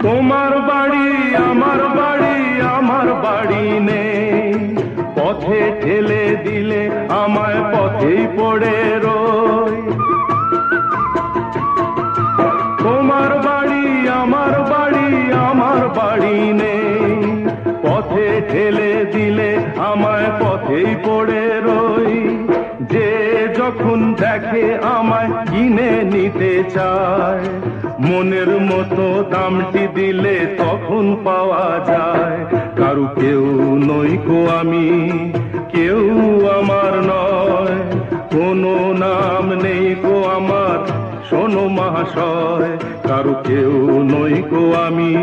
তোমার বাড়ি আমার বাড়ি আমার বাড়ি নেই, পথে ঠেলে দিলে আমায় পথেই পড়ে রই। তোমার বাড়ি আমার বাড়ি আমার বাড়ি নেই, পথে ঠেলে দিলে আমায় পথেই পড়ে রই। যে যখন দেখে আমায় কিনে নিতে চায়, মনের মতো দামটি দিলে তখন পাওয়া যায়। কারু কেউ নই গো আমি, কেউ আমার নয়, কোনো নাম নেই গো আমার, শোনো মহাশয়। কারু কেউ নই গো আমি,